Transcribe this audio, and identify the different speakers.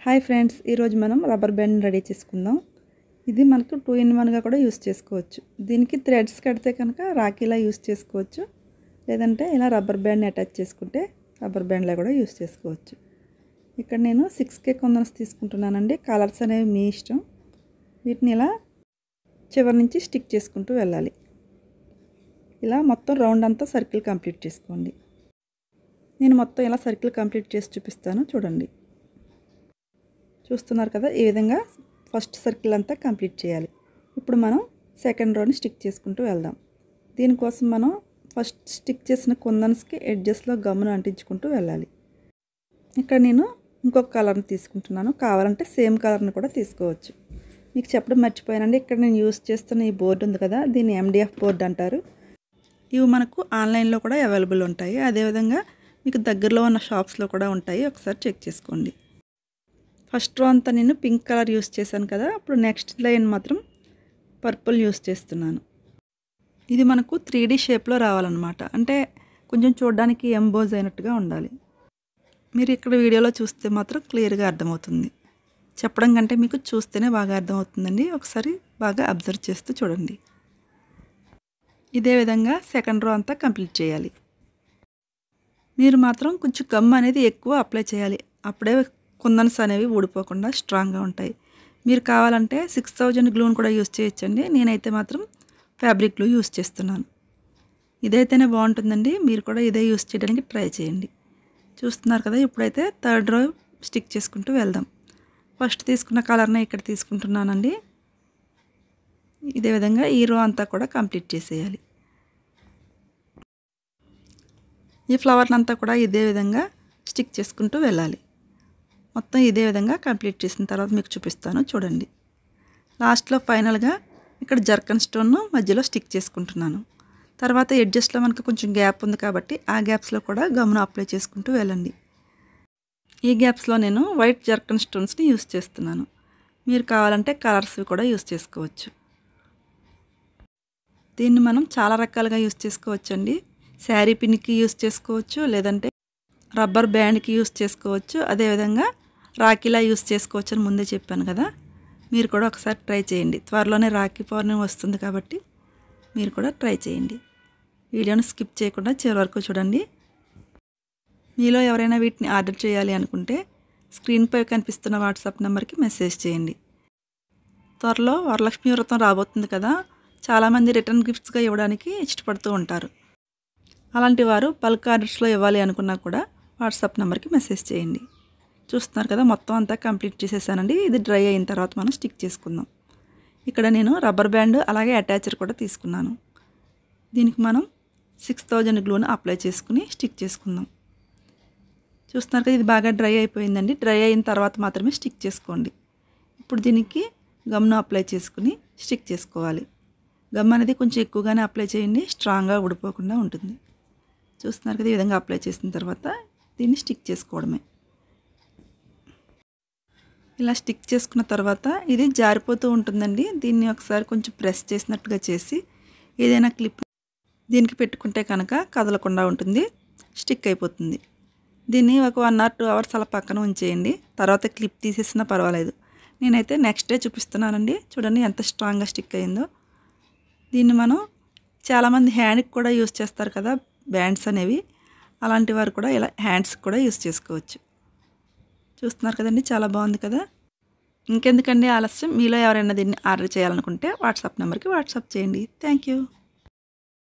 Speaker 1: Hi friends, ఈరోజు మనం rubber band ready చేసుకుందాం. ఇది మనకు 2 in 1 గా కూడా యూస్ చేసుకోవచ్చు. దీనికి థ్రెడ్స్ కడితే కనుక రాఖీలా యూస్ చేసుకోవచ్చు, లేదంటే ఇలా రబ్బర్ బ్యాండ్ని అటాచ్ చేసుకుంటే రబ్బర్ బ్యాండ్లా కూడా యూస్ చేసుకోవచ్చు. ఇక్కడ నేను 6K కుందన్స్ తీసుకుంటున్నానండి. కలర్స్ అనేవి మీ ఇష్టం. వీటిని ఇలా చివరి నుంచి స్టిక్ చేసుకుంటూ వెళ్ళాలి. ఇలా మొత్తం రౌండ్ అంతా సర్కిల్ కంప్లీట్ చేసుకోండి. నేను మొత్తం ఇలా సర్కిల్ కంప్లీట్ చేసి చూపిస్తాను, చూడండి. చూస్తున్నారు కదా, ఈ విధంగా ఫస్ట్ సర్కిల్ అంతా కంప్లీట్ చేయాలి. ఇప్పుడు మనం సెకండ్ రోని స్టిక్ చేసుకుంటూ వెళ్దాం. దీనికోసం మనం ఫస్ట్ స్టిక్ చేసిన కుందన్స్కి ఎడ్జెస్లో గమ్మును అంటించుకుంటూ వెళ్ళాలి. ఇక్కడ నేను ఇంకొక కలర్ని తీసుకుంటున్నాను. కావాలంటే సేమ్ కలర్ని కూడా తీసుకోవచ్చు. మీకు చెప్పడం మర్చిపోయానండి, ఇక్కడ నేను యూస్ చేస్తున్న ఈ బోర్డు ఉంది కదా, దీన్ని MDF బోర్డు అంటారు. ఇవి మనకు ఆన్లైన్లో కూడా అవైలబుల్ ఉంటాయి. అదేవిధంగా మీకు దగ్గరలో ఉన్న షాప్స్లో కూడా ఉంటాయి. ఒకసారి చెక్ చేసుకోండి. ఫస్ట్ రో అంతా నేను పింక్ కలర్ యూస్ చేశాను కదా, ఇప్పుడు నెక్స్ట్ లైన్ మాత్రం పర్పుల్ యూస్ చేస్తున్నాను. ఇది మనకు 3D షేప్లో రావాలన్నమాట. అంటే కొంచెం చూడడానికి ఎంబోజ్ అయినట్టుగా ఉండాలి. మీరు ఇక్కడ వీడియోలో చూస్తే మాత్రం క్లియర్గా అర్థమవుతుంది. చెప్పడం కంటే మీకు చూస్తేనే బాగా అర్థమవుతుందండి. ఒకసారి బాగా అబ్జర్వ్ చేస్తూ చూడండి. ఇదే విధంగా సెకండ్ రో అంతా కంప్లీట్ చేయాలి. మీరు మాత్రం కొంచెం గమ్ అనేది ఎక్కువ అప్లై చేయాలి. అప్పుడే కుందన్స్ అనేవి ఊడిపోకుండా స్ట్రాంగ్గా ఉంటాయి. మీరు కావాలంటే 6000 గ్లూని కూడా యూస్ చేయొచ్చండి. నేనైతే మాత్రం ఫ్యాబ్రిక్ గ్లూ యూస్ చేస్తున్నాను. ఇదైతేనే బాగుంటుందండి. మీరు కూడా ఇదే యూస్ చేయడానికి ట్రై చేయండి. చూస్తున్నారు కదా, ఇప్పుడైతే థర్డ్ రో స్టిక్ చేసుకుంటూ వెళ్దాం. ఫస్ట్ తీసుకున్న కలర్నే ఇక్కడ తీసుకుంటున్నానండి. ఇదే విధంగా ఈ రో అంతా కూడా కంప్లీట్ చేసేయాలి. ఈ ఫ్లవర్ని అంతా కూడా ఇదే విధంగా స్టిక్ చేసుకుంటూ వెళ్ళాలి. మొత్తం ఇదే విధంగా కంప్లీట్ చేసిన తర్వాత మీకు చూపిస్తాను, చూడండి. లాస్ట్లో ఫైనల్గా ఇక్కడ జర్కన్ స్టోన్ మధ్యలో స్టిక్ చేసుకుంటున్నాను. తర్వాత ఎడ్జస్ట్లో మనకు కొంచెం గ్యాప్ ఉంది కాబట్టి ఆ గ్యాప్స్లో కూడా గమ్ను అప్లై చేసుకుంటూ వెళ్ళండి. ఈ గ్యాప్స్లో నేను వైట్ జర్కన్ స్టోన్స్ని యూస్ చేస్తున్నాను. మీరు కావాలంటే కలర్స్వి కూడా యూస్ చేసుకోవచ్చు. దీన్ని మనం చాలా రకాలుగా యూస్ చేసుకోవచ్చండి. శారీ పిన్కి యూస్ చేసుకోవచ్చు, లేదంటే రబ్బర్ బ్యాండ్కి యూస్ చేసుకోవచ్చు, అదేవిధంగా రాఖీలా యూస్ చేసుకోవచ్చు అని ముందే చెప్పాను కదా. మీరు కూడా ఒకసారి ట్రై చేయండి. త్వరలోనే రాఖీ పౌర్ణమి వస్తుంది కాబట్టి మీరు కూడా ట్రై చేయండి. వీడియోని స్కిప్ చేయకుండా చివరి వరకు చూడండి. మీలో ఎవరైనా వీటిని ఆర్డర్ చేయాలి అనుకుంటే స్క్రీన్పై కనిపిస్తున్న వాట్సాప్ నెంబర్కి మెసేజ్ చేయండి. త్వరలో వరలక్ష్మి వ్రతం రాబోతుంది కదా, చాలామంది రిటర్న్ గిఫ్ట్స్గా ఇవ్వడానికి ఇష్టపడుతూ ఉంటారు. అలాంటి వారు బల్క్ ఆర్డర్స్లో ఇవ్వాలి అనుకున్నా కూడా వాట్సాప్ నెంబర్కి మెసేజ్ చేయండి. చూస్తున్నారు కదా, మొత్తం అంతా కంప్లీట్ చేసేసానండి. ఇది డ్రై అయిన తర్వాత మనం స్టిక్ చేసుకుందాం. ఇక్కడ నేను రబ్బర్ బ్యాండ్ అలాగే అటాచర్ కూడా తీసుకున్నాను. దీనికి మనం 6000 గ్లూని అప్లై చేసుకుని స్టిక్ చేసుకుందాం. చూస్తున్నారు కదా, ఇది బాగా డ్రై అయిపోయిందండి. డ్రై అయిన తర్వాత మాత్రమే స్టిక్ చేసుకోండి. ఇప్పుడు దీనికి గమ్ను అప్లై చేసుకుని స్టిక్ చేసుకోవాలి. గమ్ అనేది కొంచెం ఎక్కువగానే అప్లై చేయండి, స్ట్రాంగ్గా ఊడిపోకుండా ఉంటుంది. చూస్తున్నారు కదా, ఈ విధంగా అప్లై చేసిన తర్వాత దీన్ని స్టిక్ చేసుకోవడమే. ఇలా స్టిక్ చేసుకున్న తర్వాత ఇది జారిపోతూ ఉంటుందండి. దీన్ని ఒకసారి కొంచెం ప్రెస్ చేసినట్టుగా చేసి ఏదైనా క్లిప్ దీనికి పెట్టుకుంటే కనుక కదలకుండా ఉంటుంది, స్టిక్ అయిపోతుంది. దీన్ని ఒక 1 or 2 hours అలా పక్కన ఉంచేయండి. తర్వాత క్లిప్ తీసేసినా పర్వాలేదు. నేనైతే నెక్స్ట్ డే చూపిస్తున్నానండి. చూడండి ఎంత స్ట్రాంగ్గా స్టిక్ అయిందో. దీన్ని మనం చాలామంది హ్యాండ్కి కూడా యూస్ చేస్తారు కదా బ్యాండ్స్ అనేవి, అలాంటి వారు కూడా ఇలా హ్యాండ్స్కి కూడా యూస్ చేసుకోవచ్చు. చూస్తున్నారు కదండి, చాలా బాగుంది కదా. ఇంకెందుకండి ఆలస్యం, మీలో ఎవరైనా దీన్ని ఆర్డర్ చేయాలనుకుంటే వాట్సాప్ నెంబర్కి వాట్సాప్ చేయండి. Thank you.